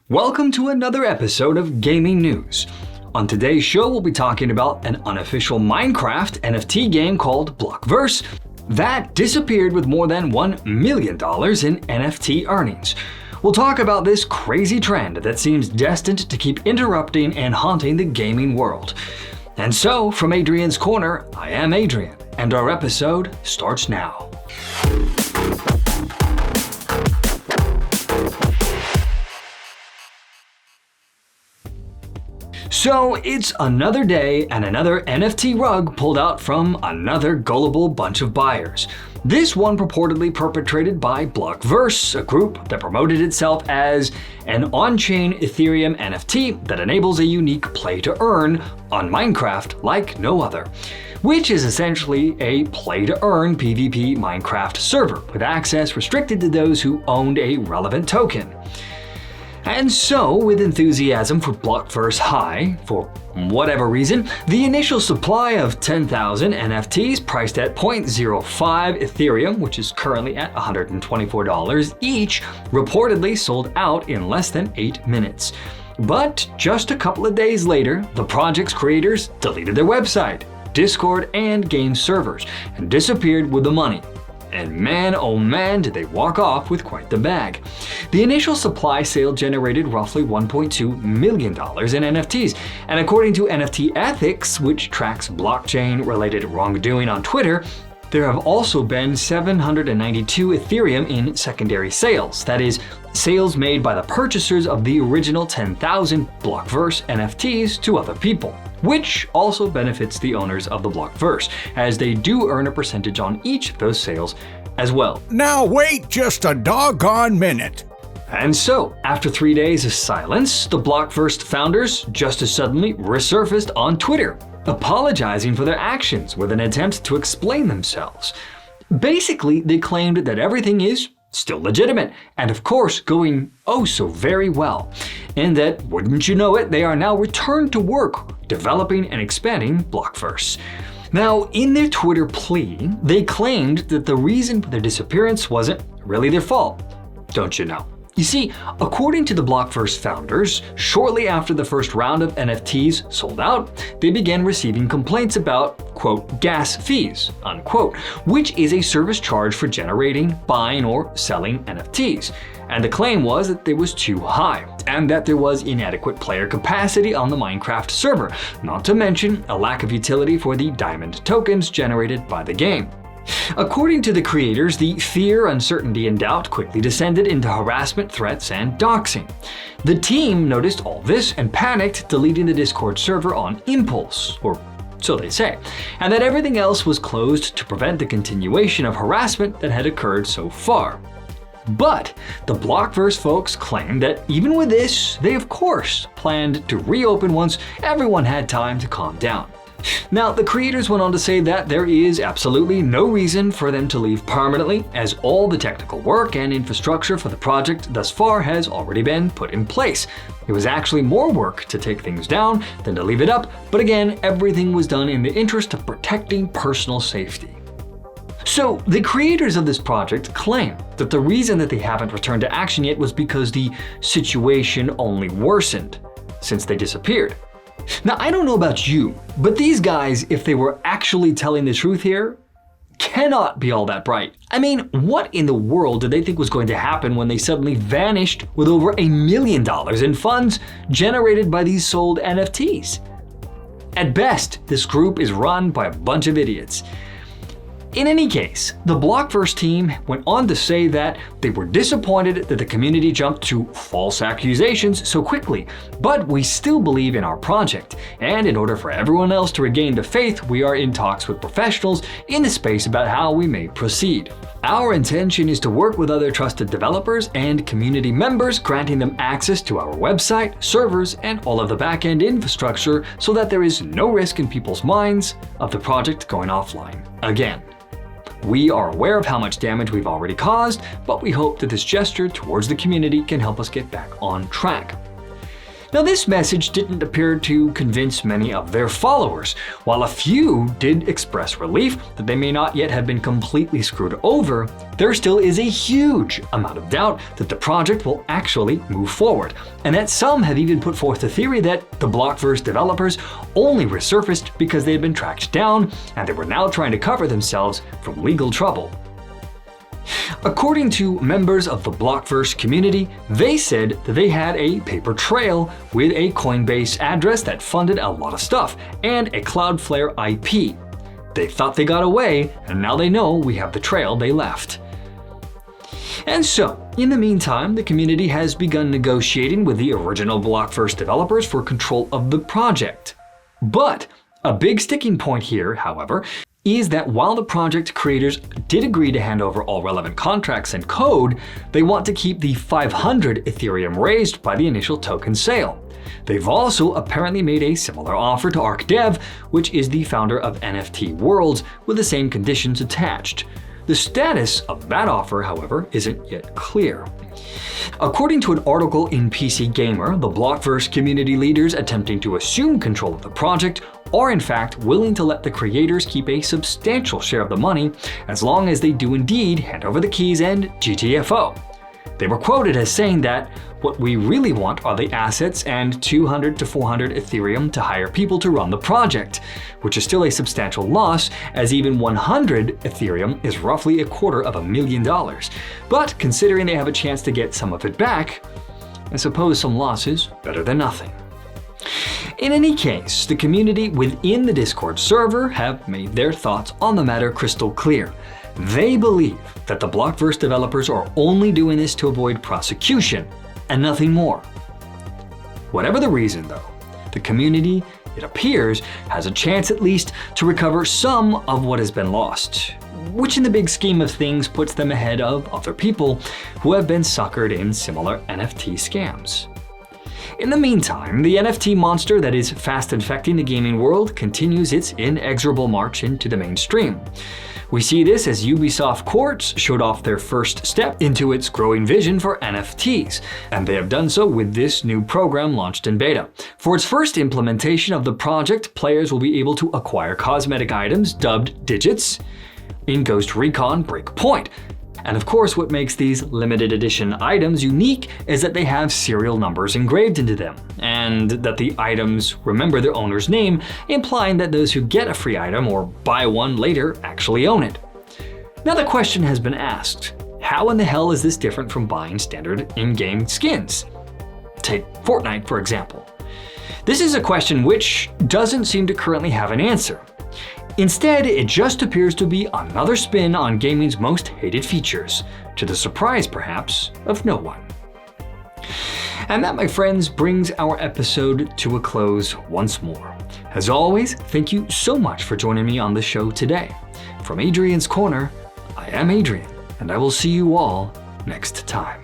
Welcome to another episode of Gaming News. On today's show, we'll be talking about an unofficial Minecraft NFT game called Blockverse that disappeared with more than $1 million in NFT earnings. We'll talk about this crazy trend that seems destined to keep interrupting and haunting the gaming world. And so, from Adrian's Corner, I am Adrian, and our episode starts now. So it's another day and another NFT rug pulled out from another gullible bunch of buyers. This one purportedly perpetrated by Blockverse, a group that promoted itself as an on-chain Ethereum NFT that enables a unique play-to-earn on Minecraft like no other, which is essentially a play-to-earn PvP Minecraft server with access restricted to those who owned a relevant token. And so, with enthusiasm for Blockverse high, for whatever reason, the initial supply of 10,000 NFTs priced at 0.05 Ethereum, which is currently at $124 each, reportedly sold out in less than 8 minutes. But just a couple of days later, the project's creators deleted their website, Discord, and game servers, and disappeared with the money. And man, oh man, did they walk off with quite the bag. The initial supply sale generated roughly $1.2 million in NFTs, and according to NFT Ethics, which tracks blockchain-related wrongdoing on Twitter, there have also been 792 Ethereum in secondary sales, that is, sales made by the purchasers of the original 10,000 Blockverse NFTs to other people, which also benefits the owners of the Blockverse, as they do earn a percentage on each of those sales as well. Now wait just a doggone minute. And so, after 3 days of silence, the Blockverse founders just as suddenly resurfaced on Twitter, apologizing for their actions with an attempt to explain themselves. Basically, they claimed that everything is still legitimate, and of course going oh so very well, and that, wouldn't you know it, they are now returned to work developing and expanding Blockverse. Now, in their Twitter plea, they claimed that the reason for their disappearance wasn't really their fault, don't you know? You see, according to the Blockverse founders, shortly after the first round of NFTs sold out, they began receiving complaints about, quote, gas fees, unquote, which is a service charge for generating, buying, or selling NFTs. And the claim was that it was too high, and that there was inadequate player capacity on the Minecraft server, not to mention a lack of utility for the diamond tokens generated by the game. According to the creators, the fear, uncertainty, and doubt quickly descended into harassment, threats, and doxing. The team noticed all this and panicked, deleting the Discord server on impulse, or so they say, and that everything else was closed to prevent the continuation of harassment that had occurred so far. But the Blockverse folks claim that even with this, they of course planned to reopen once everyone had time to calm down. Now, the creators went on to say that there is absolutely no reason for them to leave permanently, as all the technical work and infrastructure for the project thus far has already been put in place. It was actually more work to take things down than to leave it up, but again, everything was done in the interest of protecting personal safety. So, the creators of this project claim that the reason that they haven't returned to action yet was because the situation only worsened since they disappeared. Now, I don't know about you, but these guys, if they were actually telling the truth here, cannot be all that bright. I mean, what in the world did they think was going to happen when they suddenly vanished with over $1 million in funds generated by these sold NFTs? At best, this group is run by a bunch of idiots. In any case, the Blockverse team went on to say that they were disappointed that the community jumped to false accusations so quickly, but we still believe in our project, and in order for everyone else to regain the faith, we are in talks with professionals in the space about how we may proceed. Our intention is to work with other trusted developers and community members, granting them access to our website, servers, and all of the back-end infrastructure so that there is no risk in people's minds of the project going offline again. We are aware of how much damage we've already caused, but we hope that this gesture towards the community can help us get back on track. Now, this message didn't appear to convince many of their followers. While a few did express relief that they may not yet have been completely screwed over, there still is a huge amount of doubt that the project will actually move forward, and that some have even put forth the theory that the Blockverse developers only resurfaced because they had been tracked down and they were now trying to cover themselves from legal trouble. According to members of the Blockverse community, they said that they had a paper trail with a Coinbase address that funded a lot of stuff and a Cloudflare IP. They thought they got away, and now they know we have the trail they left. And so, in the meantime, the community has begun negotiating with the original Blockverse developers for control of the project. But a big sticking point here, however, is that while the project creators did agree to hand over all relevant contracts and code, they want to keep the 500 Ethereum raised by the initial token sale. They've also apparently made a similar offer to ArcDev, which is the founder of NFT Worlds, with the same conditions attached. The status of that offer, however, isn't yet clear. According to an article in PC Gamer, the Blockverse community leaders attempting to assume control of the project are in fact willing to let the creators keep a substantial share of the money as long as they do indeed hand over the keys and GTFO. They were quoted as saying that what we really want are the assets and 200 to 400 Ethereum to hire people to run the project, which is still a substantial loss as even 100 Ethereum is roughly $250,000. But considering they have a chance to get some of it back, I suppose some loss is better than nothing. In any case, the community within the Discord server have made their thoughts on the matter crystal clear. They believe that the Blockverse developers are only doing this to avoid prosecution and nothing more. Whatever the reason, though, the community, it appears, has a chance at least to recover some of what has been lost, which in the big scheme of things puts them ahead of other people who have been suckered in similar NFT scams. In the meantime, the NFT monster that is fast infecting the gaming world continues its inexorable march into the mainstream. We see this as Ubisoft Quartz showed off their first step into its growing vision for NFTs, and they have done so with this new program launched in beta. For its first implementation of the project, players will be able to acquire cosmetic items dubbed digits in Ghost Recon Breakpoint. And of course, what makes these limited edition items unique is that they have serial numbers engraved into them, and that the items remember their owner's name, implying that those who get a free item or buy one later actually own it. Now the question has been asked, how in the hell is this different from buying standard in-game skins? Take Fortnite, for example. This is a question which doesn't seem to currently have an answer. Instead, it just appears to be another spin on gaming's most hated features, to the surprise, perhaps, of no one. And that, my friends, brings our episode to a close once more. As always, thank you so much for joining me on the show today. From Adrian's Corner, I am Adrian, and I will see you all next time.